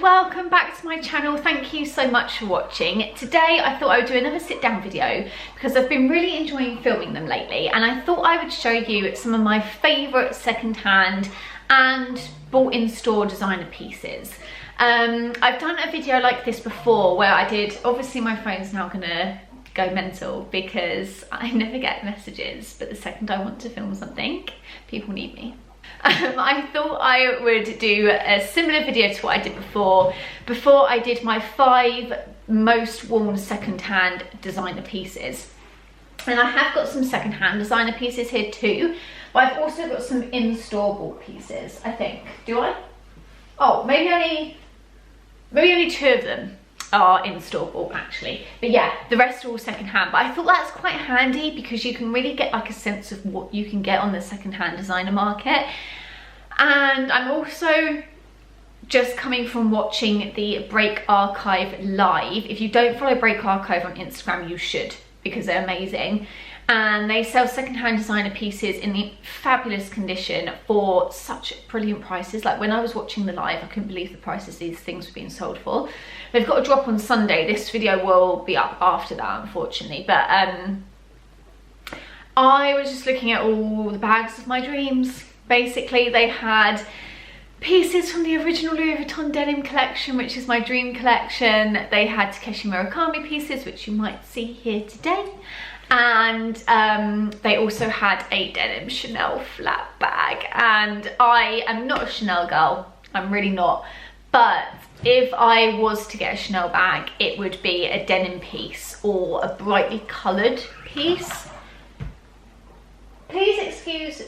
welcome back to my channel. Thank you so much for watching. Today I thought I would do another sit down video because I've been really enjoying filming them lately, and I thought I would show you some of my favourite second-hand and bought in store designer pieces. I've done a video like this before where I did, obviously my phone's now gonna go mental because I never get messages, but the second I want to film something, people need me. I thought I would do a similar video to what I did before I did my 5 most worn second-hand designer pieces. And I have got some second-hand designer pieces here too, but I've also got some in-store bought pieces, I think. Do I? Oh, maybe only 2 of them are in-store bought actually. But yeah, the rest are all second-hand. But I thought that's quite handy because you can really get like a sense of what you can get on the second-hand designer market. And I'm also just coming from watching the Break Archive live. If you don't follow Break Archive on Instagram, you should, because they're amazing. And they sell second-hand designer pieces in the fabulous condition for such brilliant prices. Like when I was watching the live, I couldn't believe the prices these things were being sold for. They've got a drop on Sunday. This video will be up after that, unfortunately. But I was just looking at all the bags of my dreams. Basically, they had pieces from the original Louis Vuitton denim collection, which is my dream collection. They had Takeshi Murakami pieces, which you might see here today. And they also had a denim Chanel flat bag. And I am not a Chanel girl, I'm really not. But if I was to get a Chanel bag, it would be a denim piece or a brightly coloured piece. Please excuse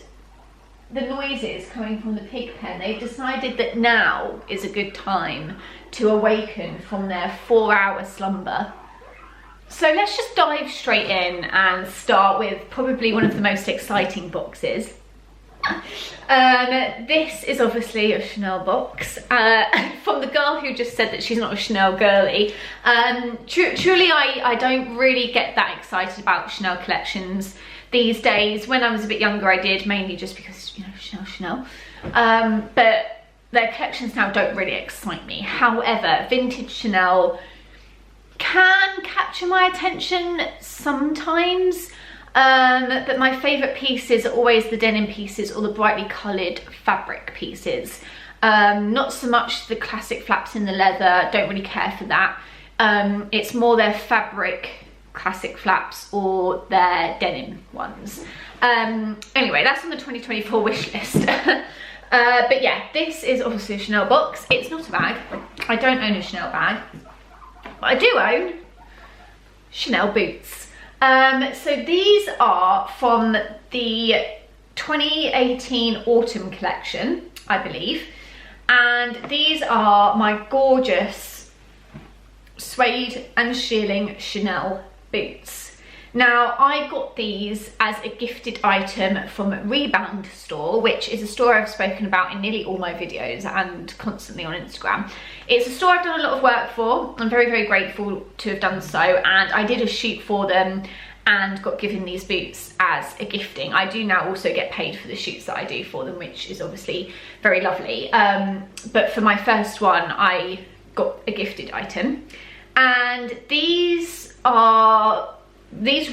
the noises coming from the pig pen. They've decided that now is a good time to awaken from their 4-hour slumber. So let's just dive straight in and start with probably one of the most exciting boxes. This is obviously a Chanel box from the girl who just said that she's not a Chanel girly. Truly, I don't really get that excited about Chanel collections these days. When I was a bit younger, I did, mainly just because, you know, Chanel. But their collections now don't really excite me. However, vintage Chanel can capture my attention sometimes. But my favourite pieces are always the denim pieces or the brightly coloured fabric pieces. Not so much the classic flaps in the leather, don't really care for that. It's more their fabric classic flaps or their denim ones. Anyway, that's on the 2024 wish list. But yeah, this is obviously a Chanel box. It's not a bag. I don't own a Chanel bag, but I do own Chanel boots. So these are from the 2018 autumn collection, I believe, and these are my gorgeous suede and shearling Chanel boots. Now, I got these as a gifted item from Rebound Store, which is a store I've spoken about in nearly all my videos and constantly on Instagram. It's a store I've done a lot of work for. I'm very, very grateful to have done so, and I did a shoot for them and got given these boots as a gifting. I do now also get paid for the shoots that I do for them, which is obviously very lovely. But for my first one, I got a gifted item. And these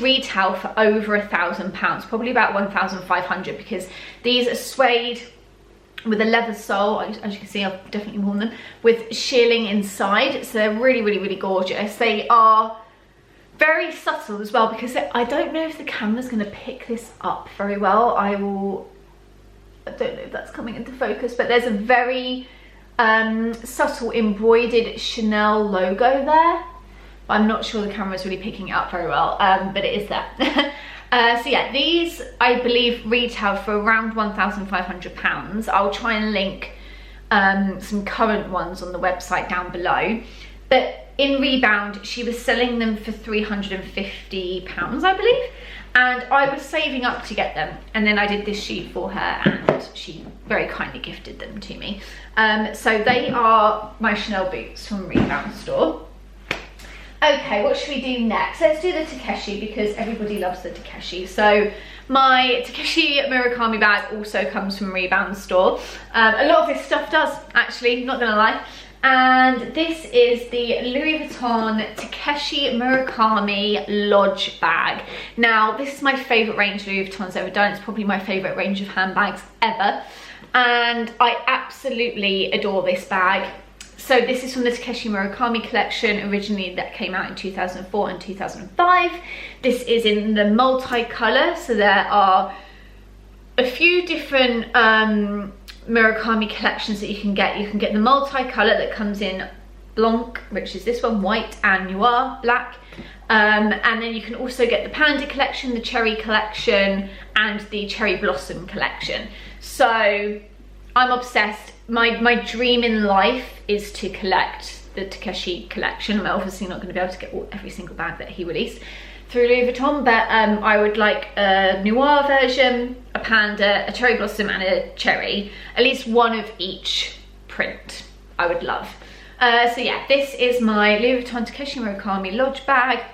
retail for over £1,000, probably about 1,500, because these are suede with a leather sole. As you can see, I've definitely worn them, with shearling inside. So they're really, really, really gorgeous. They are very subtle as well, because I don't know if the camera's going to pick this up very well. I don't know if that's coming into focus, but there's a very subtle embroidered Chanel logo there. I'm not sure the camera's really picking it up very well, but it is there. So yeah, these I believe retail for around £1,500. I'll try and link some current ones on the website down below. But in Rebound, she was selling them for £350, I believe. And I was saving up to get them. And then I did this shoot for her and she very kindly gifted them to me. So they are my Chanel boots from Rebound Store. Okay, what should we do next? Let's do the Takeshi, because everybody loves the Takeshi. So my Takeshi Murakami bag also comes from Rebound Store. A lot of this stuff does, actually, not gonna lie. And this is the Louis Vuitton Takeshi Murakami Lodge bag. Now, this is my favourite range Louis Vuitton's ever done. It's probably my favourite range of handbags ever. And I absolutely adore this bag. So this is from the Takeshi Murakami collection, originally that came out in 2004 and 2005. This is in the multicolour, so there are a few different Murakami collections that you can get. You can get the multicolour that comes in Blanc, which is this one, white, and Noir, black. And then you can also get the Panda collection, the Cherry collection, and the Cherry Blossom collection. So I'm obsessed. My dream in life is to collect the Takeshi collection. I'm obviously not going to be able to get every single bag that he released through Louis Vuitton, but I would like a Noir version, a Panda, a Cherry Blossom, and a Cherry. At least one of each print I would love. So yeah, this is my Louis Vuitton Takeshi Murakami Lodge bag.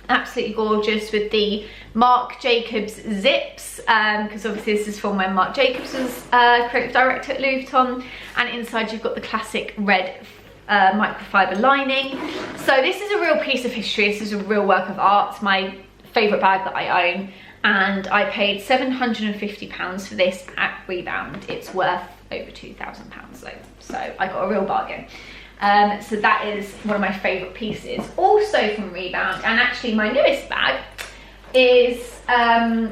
Absolutely gorgeous with the Marc Jacobs zips, because obviously this is from when Marc Jacobs was creative director at Louis Vuitton, and inside you've got the classic red microfiber lining. So this is a real piece of history. This is a real work of art. It's my favourite bag that I own, and I paid £750 for this at Rebound. It's worth over £2,000 though, so I got a real bargain. So that is one of my favourite pieces. Also from Rebound, and actually my newest bag, is I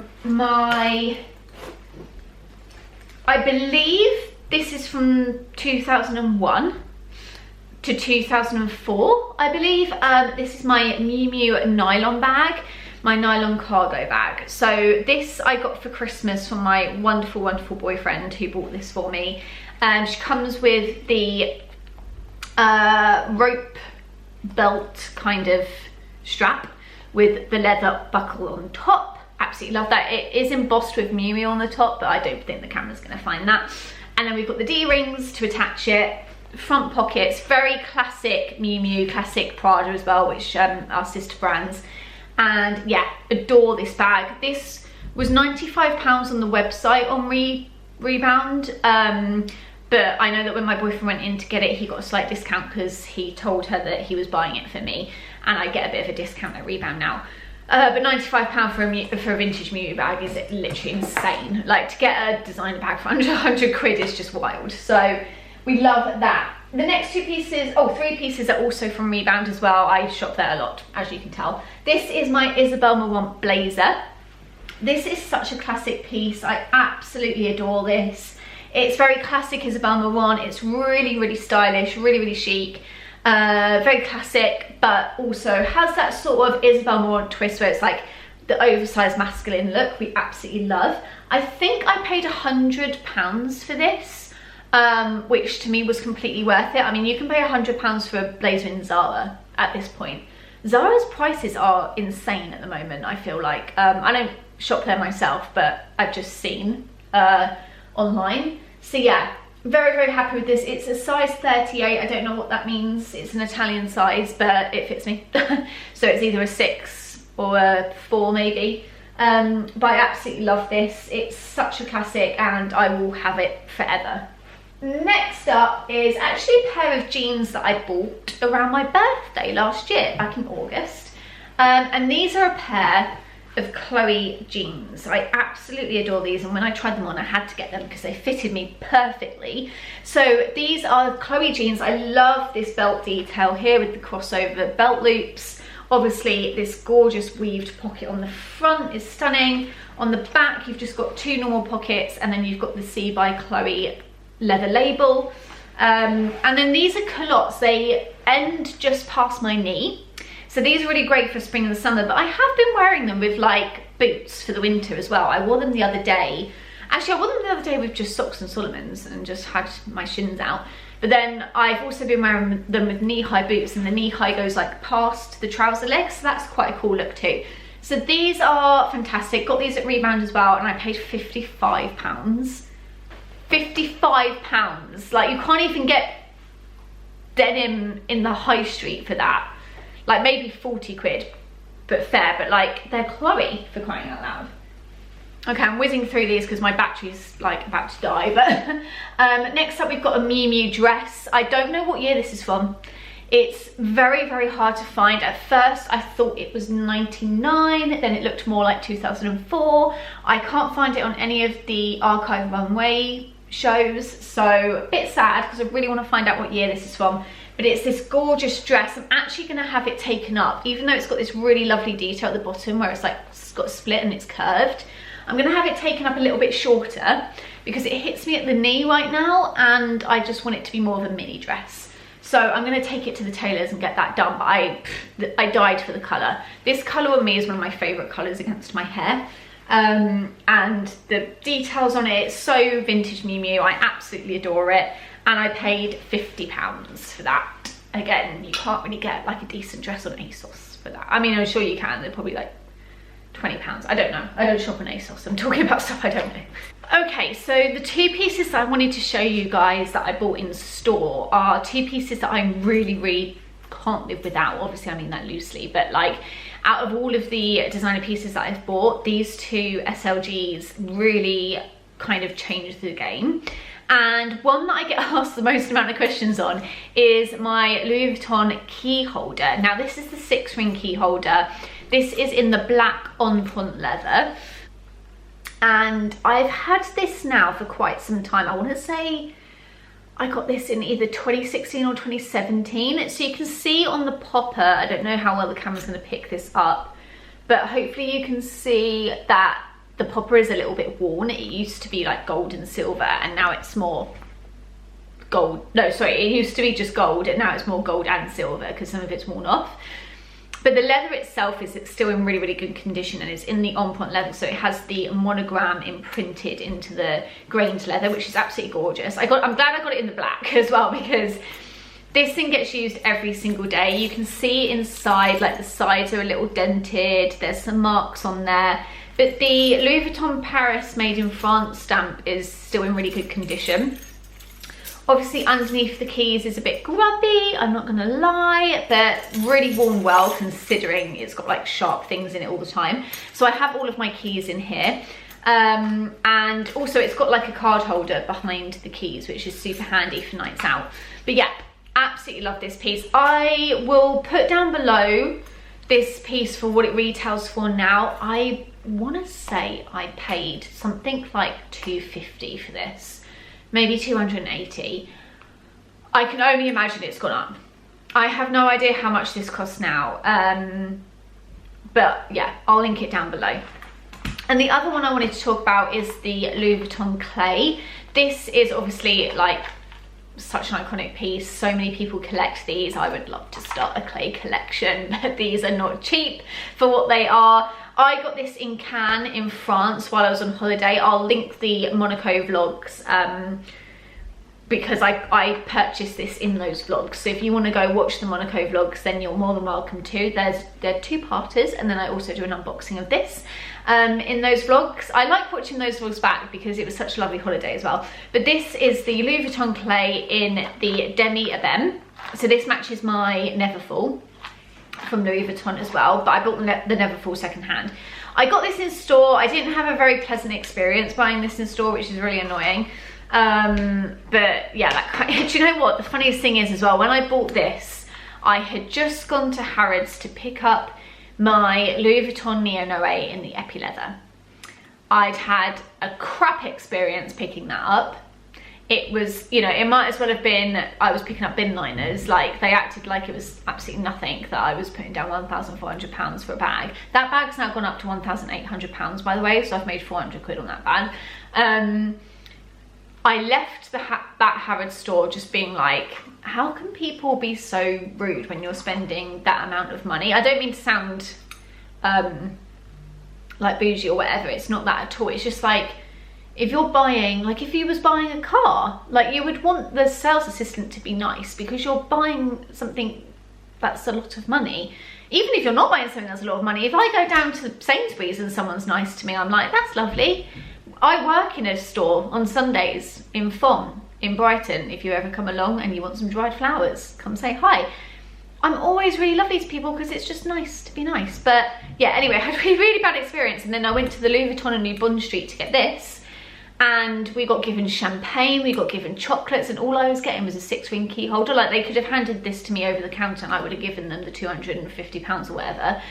believe this is from 2001 to 2004, I believe. This is my Miu Miu nylon bag, my nylon cargo bag. So this I got for Christmas from my wonderful, wonderful boyfriend who bought this for me. She comes with the rope belt kind of strap with the leather buckle on top. Absolutely love that. It is embossed with Miu Miu on the top, but I don't think the camera's going to find that. And then we've got the D-rings to attach it. Front pockets, very classic Miu Miu, classic Prada as well, which are sister brands. And yeah, adore this bag. This was £95 on the website on Rebound. But I know that when my boyfriend went in to get it, he got a slight discount because he told her that he was buying it for me, and I get a bit of a discount at Rebound now. But £95 for a vintage Miu Miu bag is literally insane. Like, to get a designer bag for 100 quid is just wild. So we love that. The next three pieces are also from Rebound as well. I shop there a lot, as you can tell. This is my Isabel Marant blazer. This is such a classic piece. I absolutely adore this. It's very classic Isabel Marant. It's really, really stylish, really, really chic. Very classic, but also has that sort of Isabel Marant twist where it's like the oversized masculine look we absolutely love. I think I paid £100 for this, which to me was completely worth it. I mean, you can pay £100 for a blazer in Zara at this point. Zara's prices are insane at the moment, I feel like. I don't shop there myself, but I've just seen online. So yeah, very, very happy with this. It's a size 38. I don't know what that means. It's an Italian size, but it fits me. So it's either a 6 or a 4 maybe. But I absolutely love this. It's such a classic and I will have it forever. Next up is actually a pair of jeans that I bought around my birthday last year, back in August. And these are a pair of Chloe jeans. I absolutely adore these, and when I tried them on I had to get them because they fitted me perfectly. So these are Chloe jeans. I love this belt detail here with the crossover belt loops. Obviously this gorgeous weaved pocket on the front is stunning. On the back you've just got two normal pockets, and then you've got the C by Chloe leather label. And then these are culottes. They end just past my knee. So these are really great for spring and the summer, but I have been wearing them with like boots for the winter as well. I wore them the other day. Actually, I wore them the other day with just socks and Solomons and just had my shins out. But then I've also been wearing them with knee-high boots, and the knee-high goes like past the trouser legs, so that's quite a cool look too. So these are fantastic. Got these at Rebound as well, and I paid £55. £55. Like, you can't even get denim in the high street for that. Like maybe 40 quid, but fair. But like, they're Chloe, for crying out loud. Okay, I'm whizzing through these because my battery's like about to die. But next up we've got a Miu Miu dress. I don't know what year this is from. It's very, very hard to find. At first I thought it was 99, then it looked more like 2004. I can't find it on any of the archive runway shows, so a bit sad because I really want to find out what year this is from. But it's this gorgeous dress. I'm actually going to have it taken up, even though it's got this really lovely detail at the bottom where it's like it's got a split and it's curved. I'm going to have it taken up a little bit shorter because it hits me at the knee right now and I just want it to be more of a mini dress. So I'm going to take it to the tailors and get that done, but I died for the colour. This colour on me is one of my favourite colours against my hair. And the details on it, it's so vintage Miu Miu. I absolutely adore it. And I paid £50 for that. Again, you can't really get like a decent dress on ASOS for that. I mean, I'm sure you can. They're probably like £20. I don't know. I don't shop on ASOS. I'm talking about stuff I don't know. Okay, so the two pieces that I wanted to show you guys that I bought in store are two pieces that I really can't live without. Obviously, I mean that loosely, but like out of all of the designer pieces that I've bought, these two SLGs really kind of changed the game. And one that I get asked the most amount of questions on is my Louis Vuitton key holder. Now this is the 6-ring key holder. This is in the black on-front leather. And I've had this now for quite some time. I want to say I got this in either 2016 or 2017. So you can see on the popper, I don't know how well the camera's going to pick this up, but hopefully you can see that the popper is a little bit worn. It used to be like gold and silver and now it's more gold. No, sorry, it used to be just gold and now it's more gold and silver because some of it's worn off. But the leather itself is still in really good condition and it's in the on-point leather, so it has the monogram imprinted into the grained leather, which is absolutely gorgeous. I'm glad I got it in the black as well because this thing gets used every single day. You can see inside, like the sides are a little dented, there's some marks on there. But the Louis Vuitton Paris Made in France stamp is still in really good condition. Obviously underneath the keys is a bit grubby, I'm not gonna lie, but really worn well considering it's got like sharp things in it all the time. So I have all of my keys in here. And also it's got like a card holder behind the keys, which is super handy for nights out. But yeah, absolutely love this piece. I will put down below this piece for what it retails for now. I wanna say I paid something like $250 for this. Maybe 280. I can only imagine it's gone up. I have no idea how much this costs now. But yeah, I'll link it down below. And the other one I wanted to talk about is the Louis Vuitton clay. This is obviously like such an iconic piece. So many people collect these. I would love to start a clay collection, but these are not cheap for what they are. I got this in Cannes in France while I was on holiday. I'll link the Monaco vlogs because I purchased this in those vlogs. So if you want to go watch the Monaco vlogs, then you're more than welcome to. They're two-parters, and then I also do an unboxing of this in those vlogs. I like watching those vlogs back because it was such a lovely holiday as well. But this is the Louis Vuitton clay in the Demi Ebene. So this matches my Neverfull from Louis Vuitton as well, but I bought the Neverfull secondhand. I got this in store. I didn't have a very pleasant experience buying this in store, which is really annoying. But yeah, do you know what? The funniest thing is as well, when I bought this, I had just gone to Harrods to pick up my Louis Vuitton Neo Noe in the Epi leather. I'd had a crap experience picking that up. It was, you know, it might as well have been, I was picking up bin liners. Like, they acted like it was absolutely nothing that I was putting down £1,400 for a bag. That bag's now gone up to £1,800, by the way, so I've made 400 quid on that bag. I left that Harrods store just being like, how can people be so rude when you're spending that amount of money? I don't mean to sound like bougie or whatever, it's not that at all. It's just like, if you're buying, like if you was buying a car, like you would want the sales assistant to be nice because you're buying something that's a lot of money. Even if you're not buying something that's a lot of money, if I go down to Sainsbury's and someone's nice to me, I'm like, that's lovely. I work in a store on Sundays in Fon, in Brighton. If you ever come along and you want some dried flowers, come say hi. I'm always really lovely to people because it's just nice to be nice. But yeah, anyway, I had a really bad experience, and then I went to the Louis Vuitton in New Bond Street to get this, and we got given champagne, we got given chocolates, and all I was getting was a 6-ring key holder. Like, they could have handed this to me over the counter and I would have given them the £250 or whatever.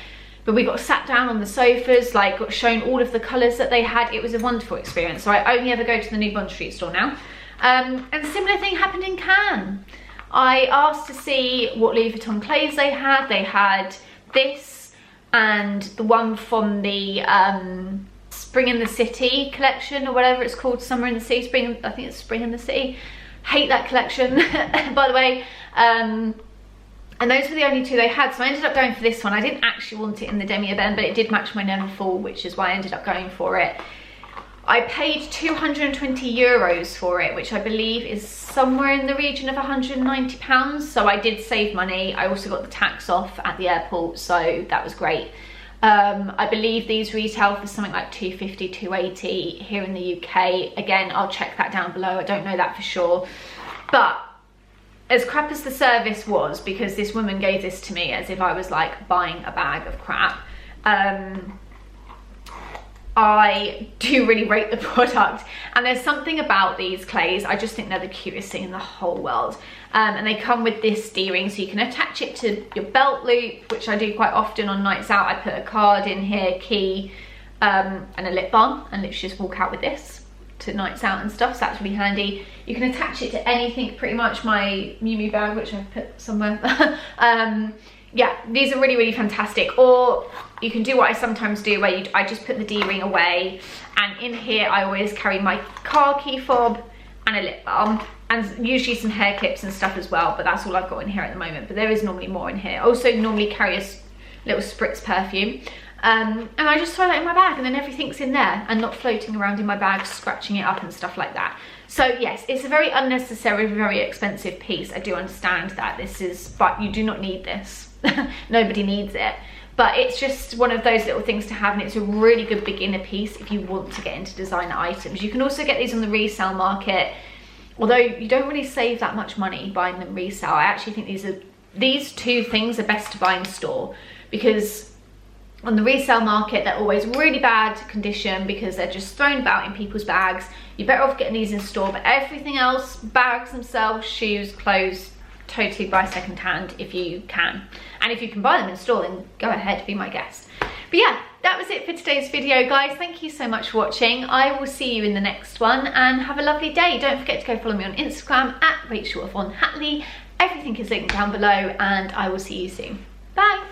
But we got sat down on the sofas, like got shown all of the colours that they had. It was a wonderful experience. So I only ever go to the New Bond Street store now. And a similar thing happened in Cannes. I asked to see what Louis Vuitton clays they had. They had this and the one from the Spring in the City collection, or whatever it's called, Summer in the Sea, I think it's Spring in the City. Hate that collection, by the way. And those were the only two they had, so I ended up going for this one. I didn't actually want it in the demi-ebene, but it did match my Neverfull, which is why I ended up going for it. I paid 220 euros for it, which I believe is somewhere in the region of 190 pounds, so I did save money. I also got the tax off at the airport, so that was great. I believe these retail for something like 250, 280 here in the UK. Again, I'll check that down below, I don't know that for sure. But as crap as the service was, because this woman gave this to me as if I was like buying a bag of crap, I do really rate the product. And there's something about these clays, I just think they're the cutest thing in the whole world. And they come with this D-ring, so you can attach it to your belt loop, which I do quite often on nights out. I put a card in here, key, and a lip balm, and literally just walk out with this to nights out and stuff, so that's really handy. You can attach it to anything pretty much. My Miu Miu bag, which I've put somewhere. Yeah, these are really fantastic. Or you can do what I sometimes do, where I just put the D-ring away, and in here I always carry my car key fob and a lip balm, and usually some hair clips and stuff as well, but that's all I've got in here at the moment. But there is normally more in here. I also normally carry a little spritz perfume. And I just throw that in my bag, and then everything's in there and not floating around in my bag, scratching it up and stuff like that. So yes, it's a very unnecessary, very expensive piece. I do understand that this is, but you do not need this. Nobody needs it. But it's just one of those little things to have, and it's a really good beginner piece if you want to get into designer items. You can also get these on the resale market, although you don't really save that much money buying them resale. I actually think these two things are best to buy in store, because on the resale market, they're always really bad condition because they're just thrown about in people's bags. You're better off getting these in store, but everything else, bags themselves, shoes, clothes, totally buy secondhand if you can. And if you can buy them in store, then go ahead, be my guest. But yeah, that was it for today's video, guys. Thank you so much for watching. I will see you in the next one, and have a lovely day. Don't forget to go follow me on Instagram at Rachel Yvonne Hatley. Everything is linked down below, and I will see you soon. Bye.